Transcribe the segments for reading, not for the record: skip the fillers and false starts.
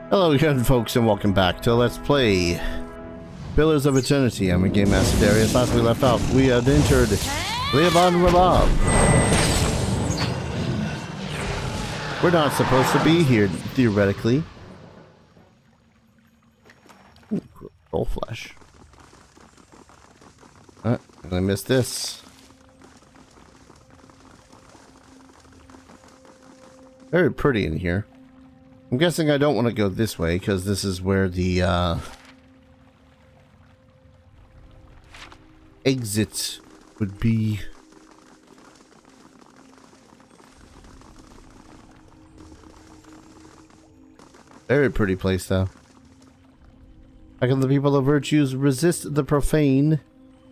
Hello again, folks, and welcome back to Let's Play Pillars of Eternity. I'm a Game Master Darius. Last we left off, we had entered Paladin. We're not supposed to be here, theoretically. Ooh, roll flesh. I missed this. Very pretty in here. I'm guessing I don't want to go this way because this is where the exit would be. Very pretty place though. How can the people of virtues resist the profane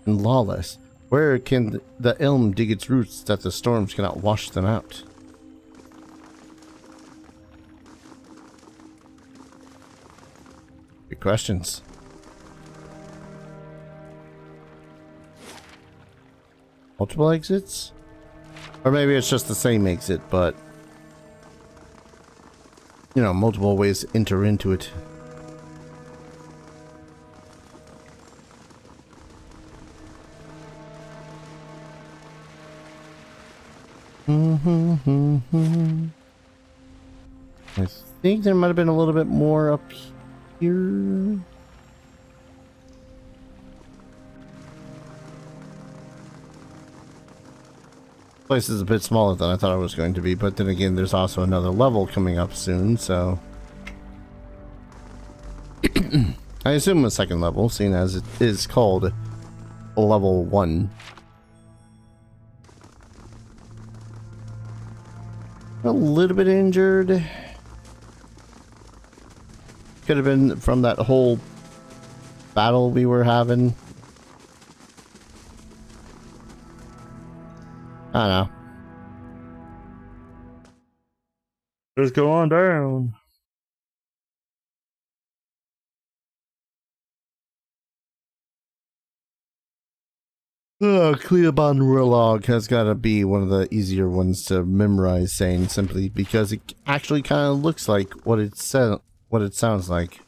and lawless? Where can the elm dig its roots that the storms cannot wash them out? Good questions. Multiple exits? Or maybe it's just the same exit, but you know, multiple ways to enter into it. I think there might have been a little bit more up here. Place is a bit smaller than I thought it was going to be, but then again, there's also another level coming up soon, so I assume a second level, seeing as it is called level 1. A little bit injured. Could have been from that whole battle we were having. I don't know. Just go on down. Cleobon Rurlog has got to be one of the easier ones to memorize, saying simply because it actually kind of looks like what it said. What it sounds like.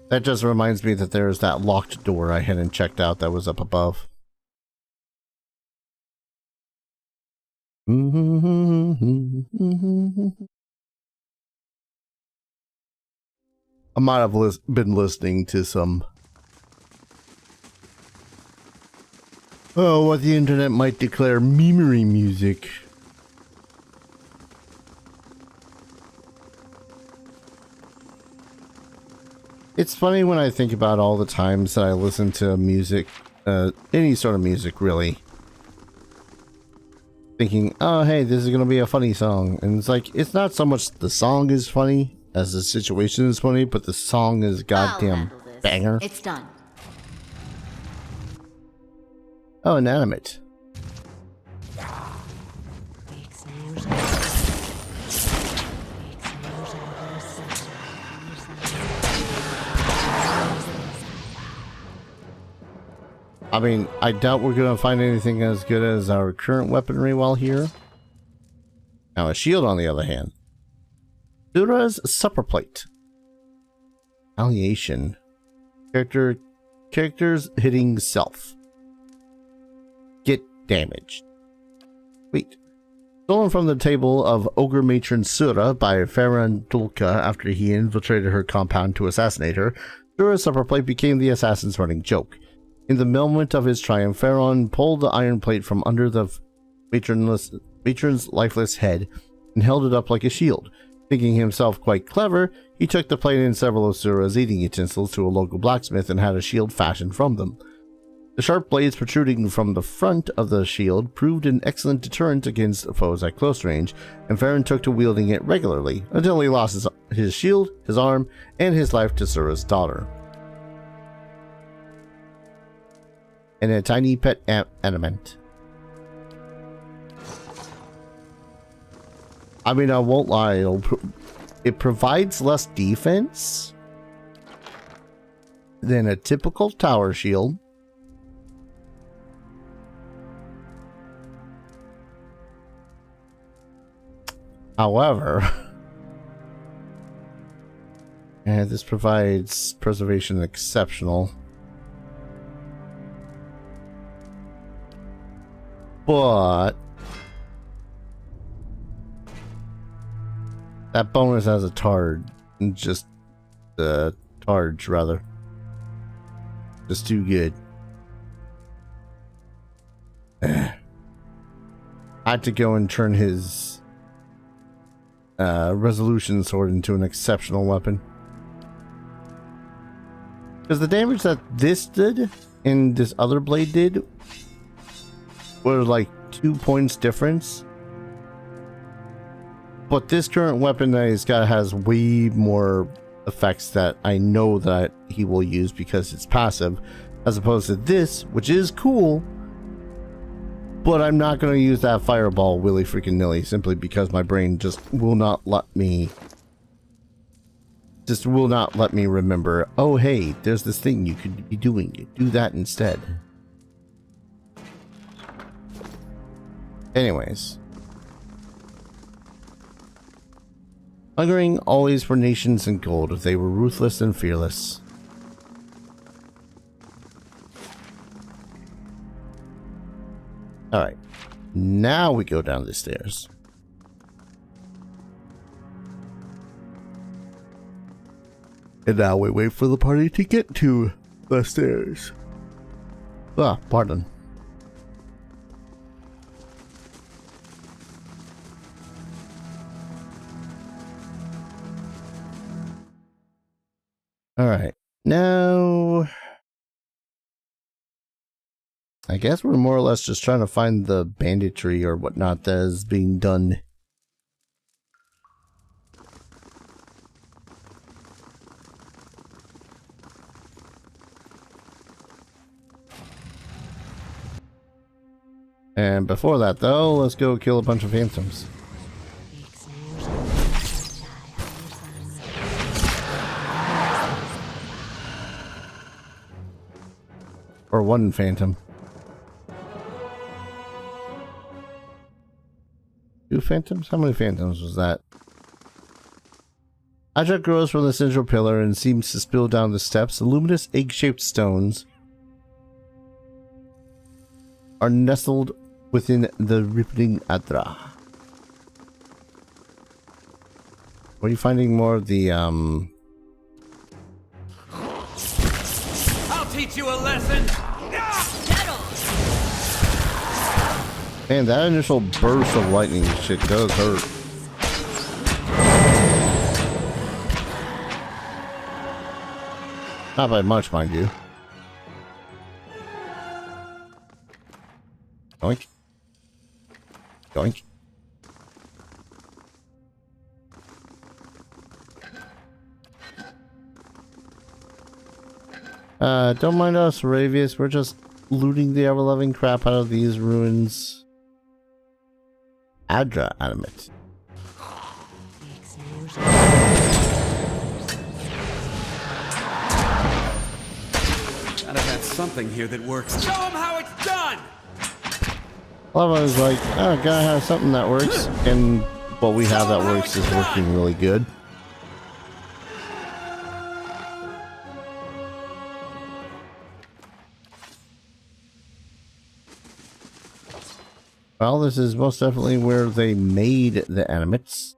That just reminds me that there's that locked door I hadn't checked out that was up above. I might have been listening to some what the internet might declare memery music. It's funny when I think about all the times that I listen to music, any sort of music really, thinking, oh hey, this is gonna be a funny song, and it's like, it's not so much the song is funny as the situation is funny, but the song is goddamn banger. It's done. Oh, inanimate. I mean, I doubt we're gonna find anything as good as our current weaponry while here. Now, a shield, on the other hand. Sura's supper plate. Alliation. Characters hitting self. Get damaged. Wait. Stolen from the table of Ogre Matron Sura by Farron Dulka after he infiltrated her compound to assassinate her, Sura's supper plate became the assassin's running joke. In the moment of his triumph, Farron pulled the iron plate from under the matron's lifeless head and held it up like a shield. Thinking himself quite clever, he took the plate and several of Sura's eating utensils to a local blacksmith and had a shield fashioned from them. The sharp blades protruding from the front of the shield proved an excellent deterrent against foes at close range, and Farron took to wielding it regularly until he lost his shield, his arm, and his life to Sura's daughter. And a tiny pet animant. I mean, I won't lie, it provides less defense than a typical tower shield. However, and this provides preservation exceptional. But that bonus has a tard, just targe rather. Just too good. I had to go and turn his resolution sword into an exceptional weapon. Because the damage that this did and this other blade did were like 2 points difference. But this current weapon that he's got has way more effects that I know that he will use because it's passive, as opposed to this, which is cool, but I'm not going to use that fireball willy freaking nilly simply because my brain just will not let me remember, oh hey, there's this thing you could be doing, do that instead. Anyways, hungering always for nations and gold, they were ruthless and fearless. Alright, now we go down the stairs. And now we wait for the party to get to the stairs. Ah, pardon. Alright, now I guess we're more or less just trying to find the banditry or whatnot that is being done. And before that though, let's go kill a bunch of phantoms. Or one phantom. 2 phantoms? How many phantoms was that? Object grows from the central pillar and seems to spill down the steps. The luminous egg-shaped stones are nestled within the rippling Adra. Are you finding more of the, I'll teach you a lesson! Man, that initial burst of lightning shit does hurt. Not by much, mind you. Yoink. Yoink. Don't mind us, Ravius. We're just looting the ever-loving crap out of these ruins. Adra animate. Gotta have something here that works. Show them how it's done! Lava is like, oh, gotta have something that works, and what we have that works is working really good. Well, this is most definitely where they made the animates.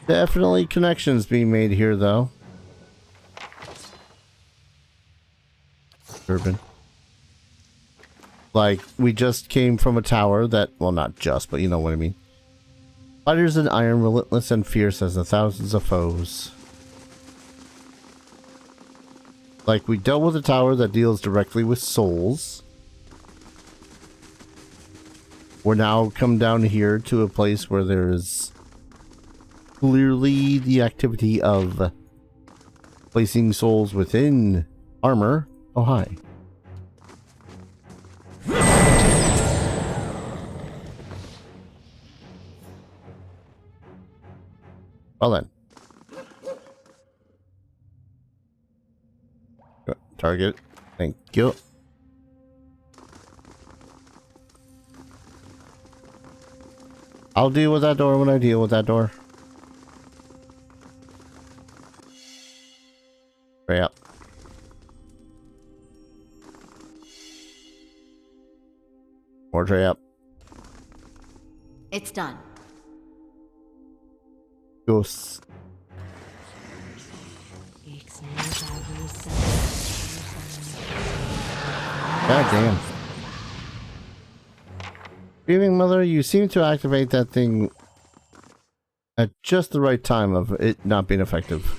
Definitely connections being made here, though. Urban. Like, we just came from a tower that, well, not just, but you know what I mean. Fighters in iron, relentless and fierce as the thousands of foes. Like, we dealt with a tower that deals directly with souls. We're now come down here to a place where there's clearly the activity of placing souls within armor. Oh, hi. Well then. target. Thank you. I'll deal with that door when I deal with that door. Hurry up. More tray up. It's done. Ghosts. God damn. Grieving Mother, you seem to activate that thing at just the right time of it not being effective.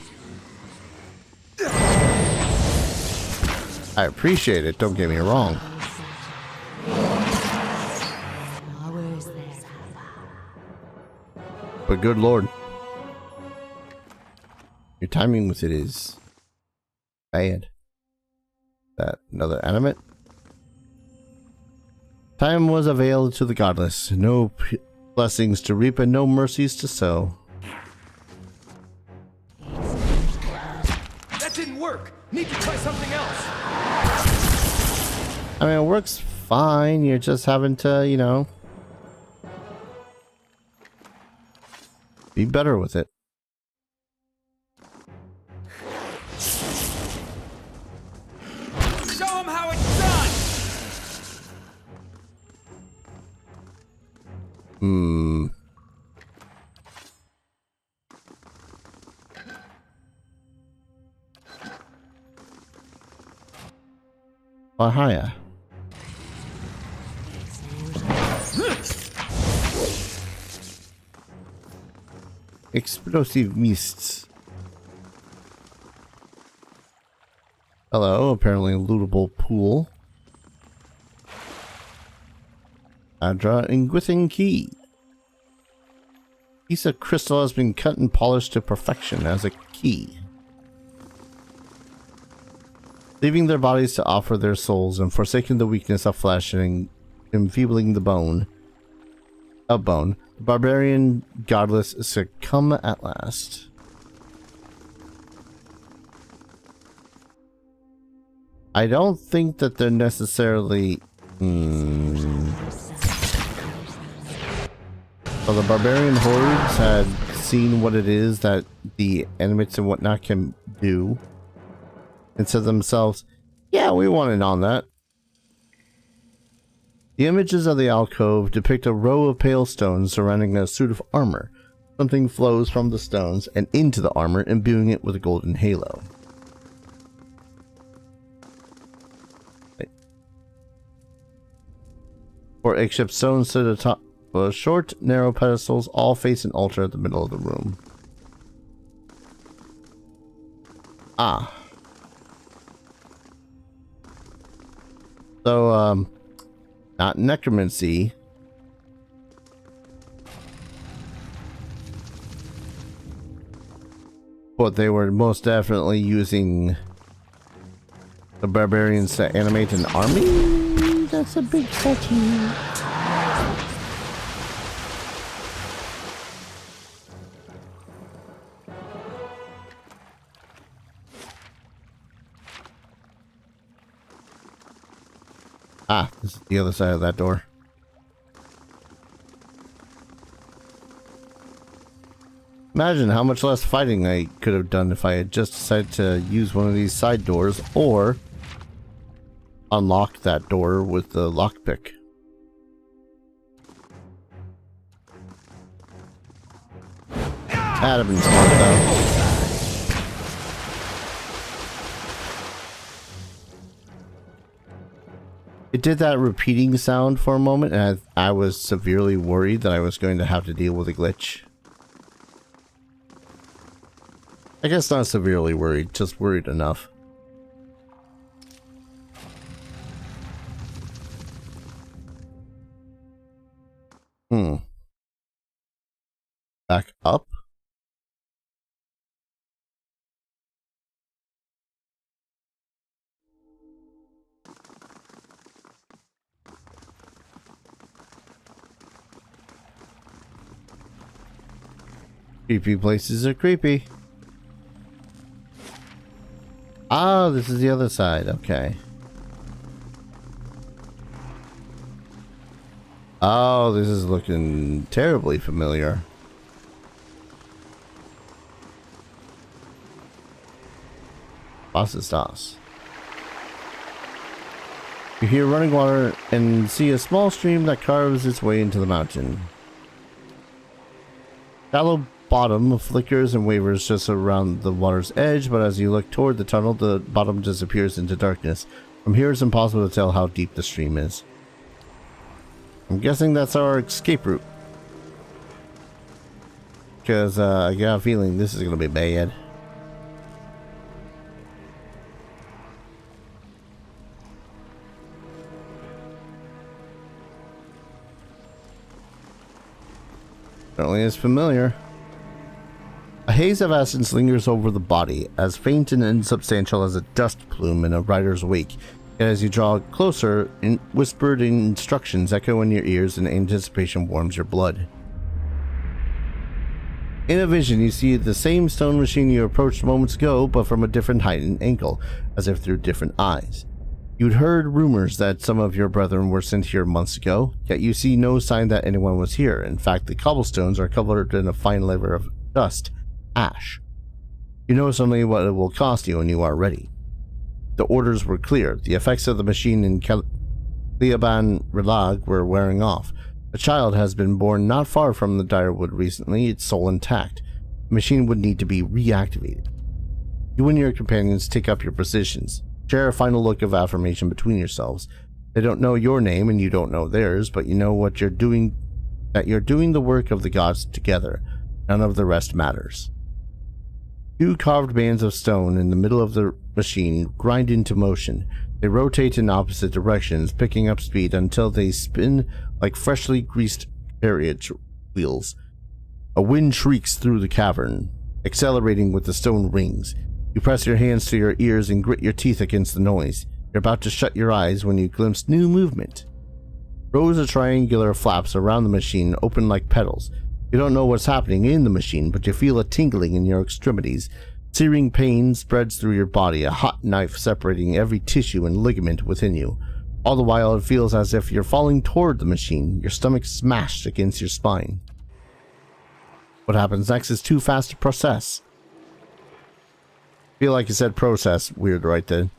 I appreciate it, don't get me wrong. But good lord. Your timing with it is bad. That another animate? Time was availed to the godless. No blessings to reap and no mercies to sow. That didn't work. Need to try something else. I mean, it works fine. You're just having to, you know, be better with it. Show them how it's done. Or higher. Explosive mists. Hello, apparently a lootable pool. Adra and Gwithin key. Piece of crystal has been cut and polished to perfection as a key. Leaving their bodies to offer their souls and forsaking the weakness of flesh and enfeebling the bone. The barbarian godless succumb at last. I don't think that they're necessarily... So the barbarian hordes had seen what it is that the animates and whatnot can do. And said to themselves, yeah, we want in on that. The images of the alcove depict a row of pale stones surrounding a suit of armor. Something flows from the stones and into the armor, imbuing it with a golden halo. Four egg-shaped stones sit atop short, narrow pedestals, all face an altar at the middle of the room. Ah. So, not necromancy. But they were most definitely using the barbarians to animate an army? That's a big statue. Ah, this is the other side of that door. Imagine how much less fighting I could have done if I had just decided to use one of these side doors or unlock that door with the lockpick. That'd have been smart though. It did that repeating sound for a moment, and I was severely worried that I was going to have to deal with a glitch. I guess not severely worried, just worried enough. Back up? Creepy places are creepy. Ah, this is the other side. Okay. Oh, this is looking terribly familiar. Dos. You hear running water and see a small stream that carves its way into the mountain. Shallow bottom flickers and wavers just around the water's edge, but as you look toward the tunnel, the bottom disappears into darkness. From here, it's impossible to tell how deep the stream is. I'm guessing that's our escape route. Because I got a feeling this is going to be bad. Certainly is familiar. A haze of essence lingers over the body, as faint and insubstantial as a dust plume in a rider's wake. Yet as you draw closer, whispered instructions echo in your ears and anticipation warms your blood. In a vision, you see the same stone machine you approached moments ago, but from a different height and angle, as if through different eyes. You'd heard rumors that some of your brethren were sent here months ago, yet you see no sign that anyone was here. In fact, the cobblestones are covered in a fine layer of dust, ash. You know suddenly what it will cost you, and you are ready. The orders were clear. The effects of the machine in Paladin were wearing off. A child has been born not far from the Direwood recently, its soul intact. The machine would need to be reactivated. You and your companions take up your positions. Share a final look of affirmation between yourselves. They don't know your name and you don't know theirs, but you know what you're doing, that you're doing the work of the gods together. None of the rest matters. Two carved bands of stone in the middle of the machine grind into motion. They rotate in opposite directions, picking up speed until they spin like freshly greased carriage wheels. A wind shrieks through the cavern, accelerating with the stone rings. You press your hands to your ears and grit your teeth against the noise. You're about to shut your eyes when you glimpse new movement. Rows of triangular flaps around the machine open like petals. You don't know what's happening in the machine, but you feel a tingling in your extremities. Searing pain spreads through your body, a hot knife separating every tissue and ligament within you. All the while, it feels as if you're falling toward the machine, your stomach smashed against your spine. What happens next is too fast to process. Feel like you said process weird right then.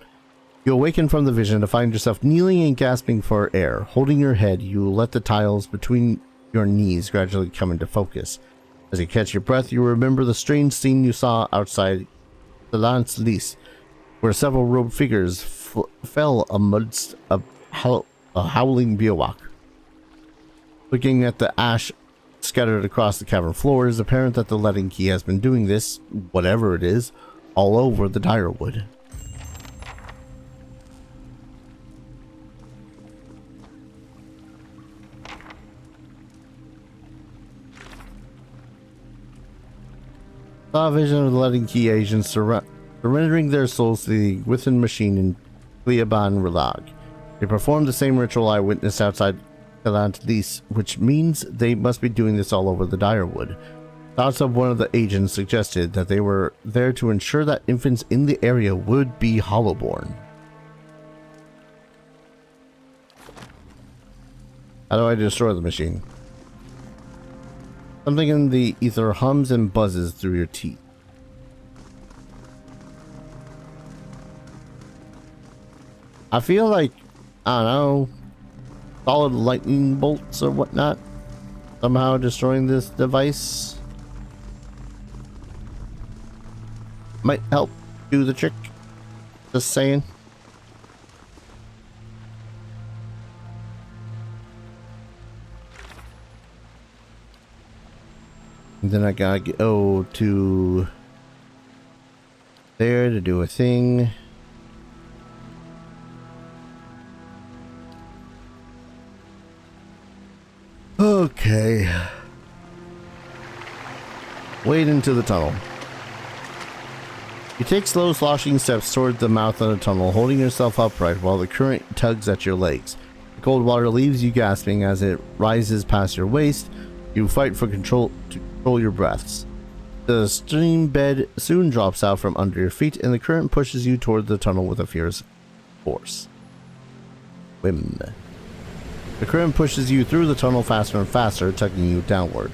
You awaken from the vision to find yourself kneeling and gasping for air. Holding your head, you let the tiles between your knees gradually come into focus. As you catch your breath, you remember the strange scene you saw outside the Lance Lys, where several robed figures fell amidst a howling bivouac. Looking at the ash scattered across the cavern floor, it is apparent that the letting key has been doing this, whatever it is, all over the Direwood. Saw a vision of the letting key agents surrendering their souls to the Within machine in Paladin. They performed the same ritual I witnessed outside Lys, which means they must be doing this all over the Direwood. Thoughts of one of the agents suggested that they were there to ensure that infants in the area would be hollowborn. How do I destroy the machine? Something in the ether hums and buzzes through your teeth. I feel like, I don't know, solid lightning bolts or whatnot somehow destroying this device might help do the trick. Just saying. And then I gotta go to there to do a thing. Okay. Wade into the tunnel. You take slow sloshing steps toward the mouth of the tunnel, holding yourself upright while the current tugs at your legs. The cold water leaves you gasping as it rises past your waist. You fight for control to control your breaths. The stream bed soon drops out from under your feet, and the current pushes you toward the tunnel with a fierce force. Whim. The current pushes you through the tunnel faster and faster, tugging you downward.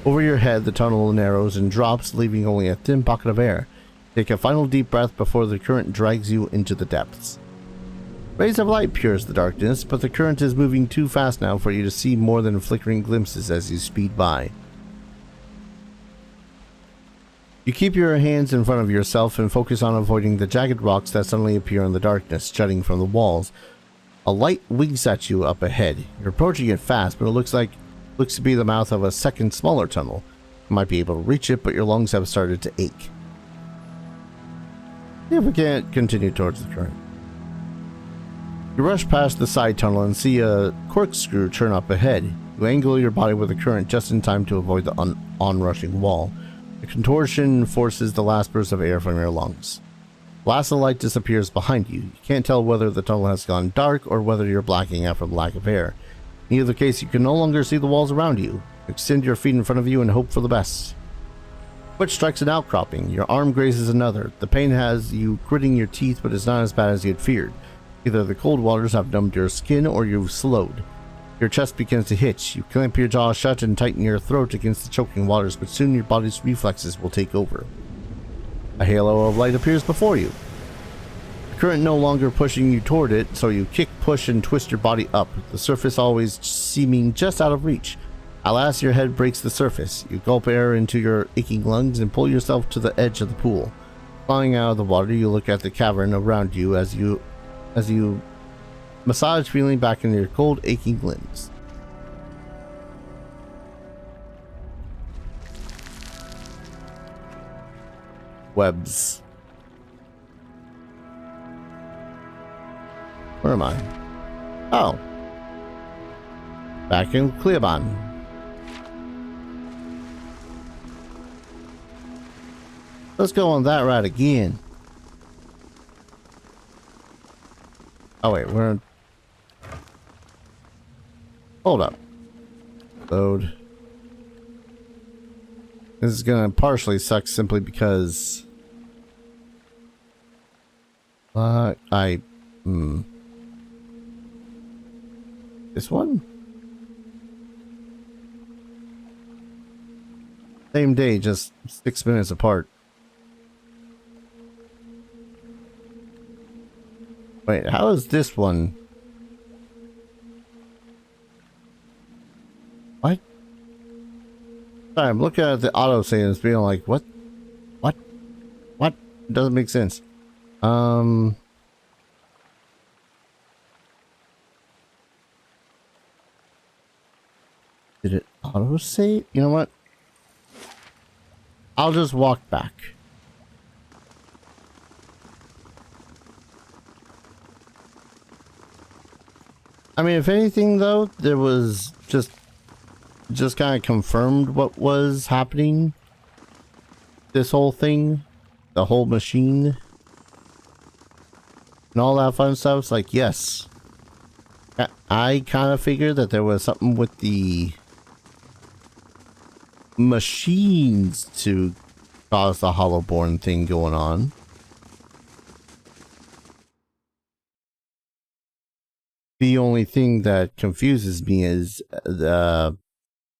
Over your head, the tunnel narrows and drops, leaving only a thin pocket of air. Take a final deep breath before the current drags you into the depths. Rays of light pierce the darkness, but the current is moving too fast now for you to see more than flickering glimpses as you speed by. You keep your hands in front of yourself and focus on avoiding the jagged rocks that suddenly appear in the darkness, jutting from the walls. A light winks at you up ahead. You're approaching it fast, but it looks to be the mouth of a second, smaller tunnel. You might be able to reach it, but your lungs have started to ache. See if we can't continue towards the current. You rush past the side tunnel and see a corkscrew turn up ahead. You angle your body with the current just in time to avoid the onrushing wall. The contortion forces the last burst of air from your lungs. The last of the light disappears behind you. You can't tell whether the tunnel has gone dark or whether you're blacking out from lack of air. In either case, you can no longer see the walls around you. Extend your feet in front of you and hope for the best. Which strikes an outcropping. Your arm grazes another. The pain has you gritting your teeth, but it's not as bad as you had feared. Either the cold waters have numbed your skin or you've slowed. Your chest begins to hitch. You clamp your jaw shut and tighten your throat against the choking waters, but soon your body's reflexes will take over. A halo of light appears before you. The current no longer pushing you toward it, so you kick, push, and twist your body up, the surface always seeming just out of reach. At last your head breaks the surface. You gulp air into your aching lungs and pull yourself to the edge of the pool. Flying out of the water, you look at the cavern around you as you massage feeling back into your cold, aching limbs. Webs. Where am I? Oh. Back in Cleobon. Let's go on that ride again. Oh wait, we're... Hold up. Load. This is gonna partially suck simply because... This one? Same day, just 6 minutes apart. Wait, how is this one? What? Sorry, I'm looking at the autosave and it's being like, what? What? What? It doesn't make sense. Did it autosave? You know what? I'll just walk back. I mean, if anything, though, there was just kind of confirmed what was happening. This whole thing, the whole machine, and all that fun stuff. It's like, yes, I kind of figured that there was something with the machines to cause the Hollowborn thing going on. The only thing that confuses me is the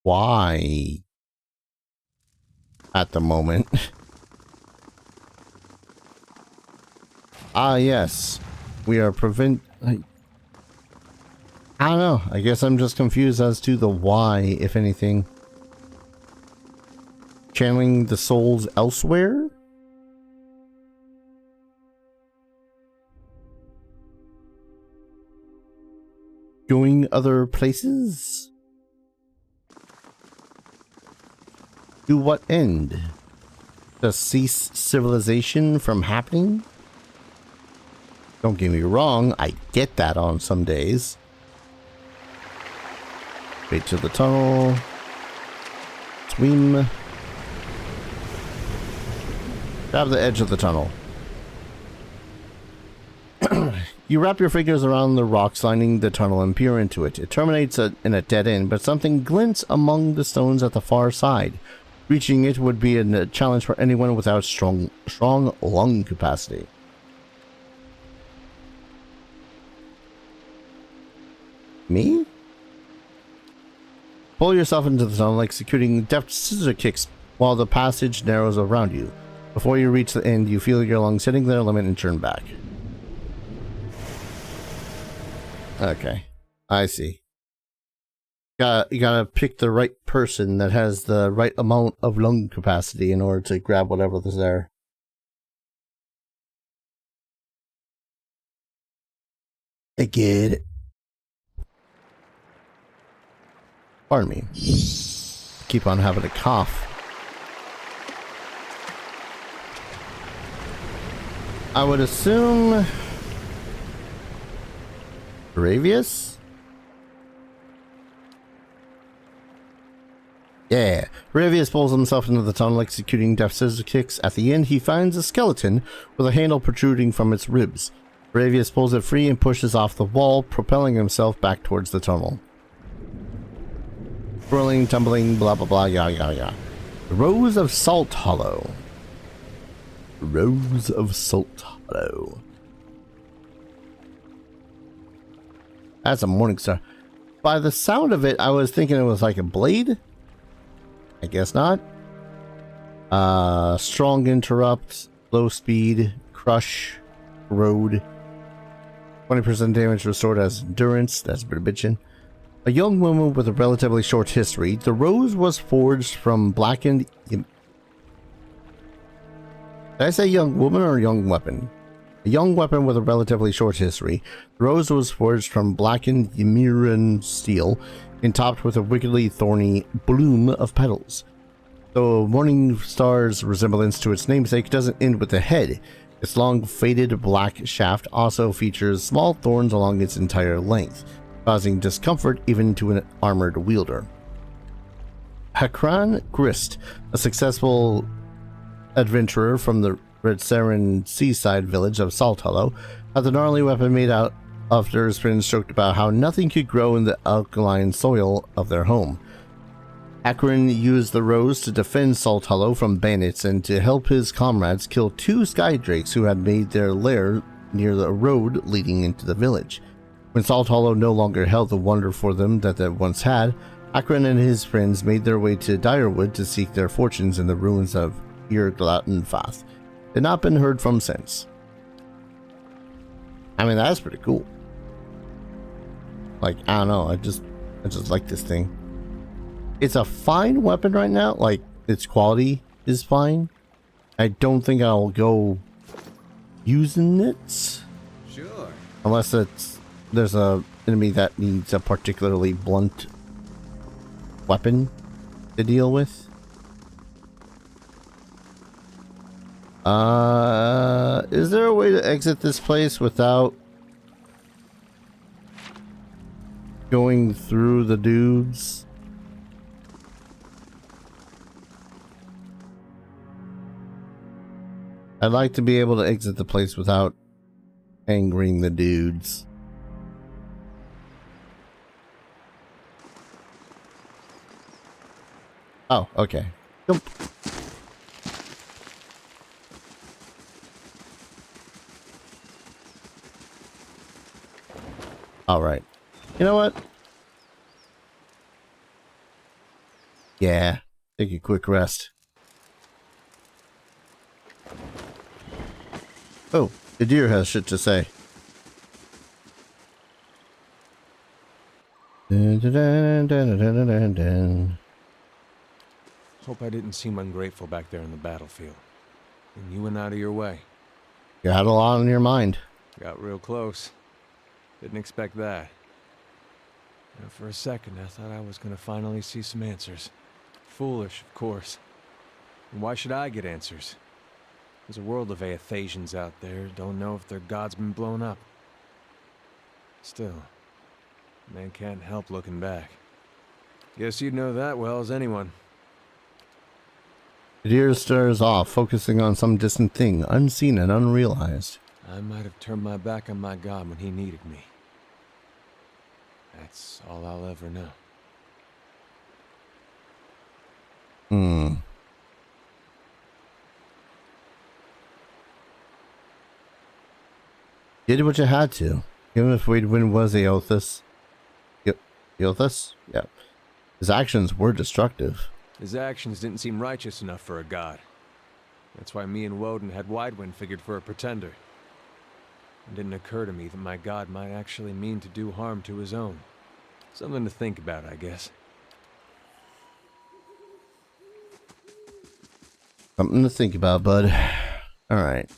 why at the moment. Ah, yes. We are I don't know. I guess I'm just confused as to the why, if anything. Channeling the souls elsewhere? Going other places? To what end? To cease civilization from happening? Don't get me wrong, I get that on some days. Straight to the tunnel. Swim. Grab the edge of the tunnel. You wrap your fingers around the rocks lining the tunnel and peer into it. It terminates in a dead end, but something glints among the stones at the far side. Reaching it would be a challenge for anyone without strong lung capacity. Me? Pull yourself into the tunnel, executing deft scissor kicks while the passage narrows around you. Before you reach the end, you feel your lungs hitting their limit and turn back. Okay, I see. You gotta pick the right person that has the right amount of lung capacity in order to grab whatever is there. I get it. Pardon me. Keep on having a cough. I would assume Ravius? Yeah. Ravius pulls himself into the tunnel, executing deft scissor kicks. At the end, he finds a skeleton with a handle protruding from its ribs. Ravius pulls it free and pushes off the wall, propelling himself back towards the tunnel. Swirling, tumbling, blah blah blah, yah. The Rose of Salt Hollow. Rose of Salt Hollow. That's a Morningstar. By the sound of it, I was thinking it was like a blade. I guess not. Strong interrupt, low speed, crush, corrode. 20% damage restored as endurance. That's a bit of bitchin'. A young woman with a relatively short history. The rose was forged from blackened... Did I say young woman or young weapon? A young weapon with a relatively short history. The rose was forged from blackened Ymiran steel and topped with a wickedly thorny bloom of petals. Though Morningstar's resemblance to its namesake doesn't end with the head, its long faded black shaft also features small thorns along its entire length, causing discomfort even to an armored wielder. Hakran Grist, a successful adventurer from the Redsaran seaside village of Salt Hollow, had the gnarly weapon made out after his friends joked about how nothing could grow in the alkaline soil of their home. Hakran used the rose to defend Salt Hollow from bandits and to help his comrades kill 2 skydrakes who had made their lair near the road leading into the village. When Salt Hollow no longer held the wonder for them that it once had, Hakran and his friends made their way to Direwood to seek their fortunes in the ruins of Irglatenfath. They've not been heard from since. I mean, that's pretty cool. Like, I don't know, I just like this thing. It's a fine weapon right now, like, its quality is fine. I don't think I'll go using it. Sure. Unless there's a enemy that needs a particularly blunt weapon to deal with. Is there a way to exit this place without going through the dudes? I'd like to be able to exit the place without angering the dudes. Oh, okay. Jump. Alright. You know what? Yeah. Take a quick rest. Oh, the deer has shit to say. Dun, dun, dun, dun, dun, dun, dun. Hope I didn't seem ungrateful back there in the battlefield. And you went out of your way. You had a lot on your mind. Got real close. Didn't expect that. And for a second, I thought I was gonna finally see some answers. Foolish, of course. And why should I get answers? There's a world of Aethasians out there, don't know if their god's been blown up. Still, man can't help looking back. Guess you'd know that well as anyone. The deer stirs off, focusing on some distant thing, unseen and unrealized. I might have turned my back on my god when he needed me. That's all I'll ever know. You did what you had to. Even if Waidwin was Eothas. Eothas? Yeah. His actions were destructive. His actions didn't seem righteous enough for a god. That's why me and Woden had Widewind figured for a pretender. It didn't occur to me that my god might actually mean to do harm to his own. Something to think about, I guess. Something to think about, bud. Alright.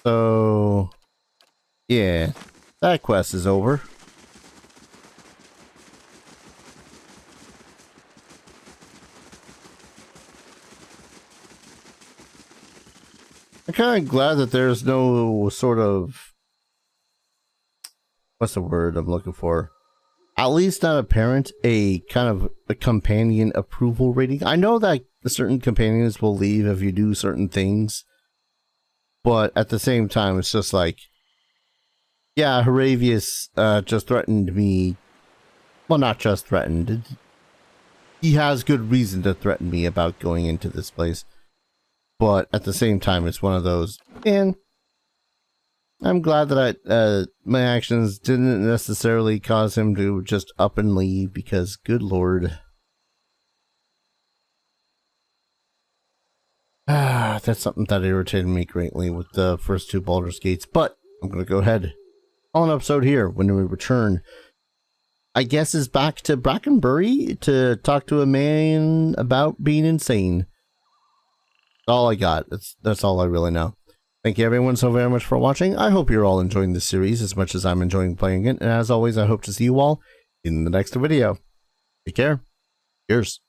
So, yeah, that quest is over. I'm kind of glad that there's no sort of, what's the word I'm looking for? At least not apparent, a kind of a companion approval rating. I know that certain companions will leave if you do certain things, but at the same time, it's just like, yeah, Haravius just threatened me. Well, not just threatened. He has good reason to threaten me about going into this place. But at the same time, it's one of those, and I'm glad that my actions didn't necessarily cause him to just up and leave, because good lord. That's something that irritated me greatly with the first two Baldur's Gates, but I'm going to go ahead. On an episode here, when we return, I guess is back to Brackenbury to talk to a man about being insane. That's all I got. That's all I really know. Thank you everyone so very much for watching. I hope you're all enjoying this series as much as I'm enjoying playing it. And as always, I hope to see you all in the next video. Take care. Cheers.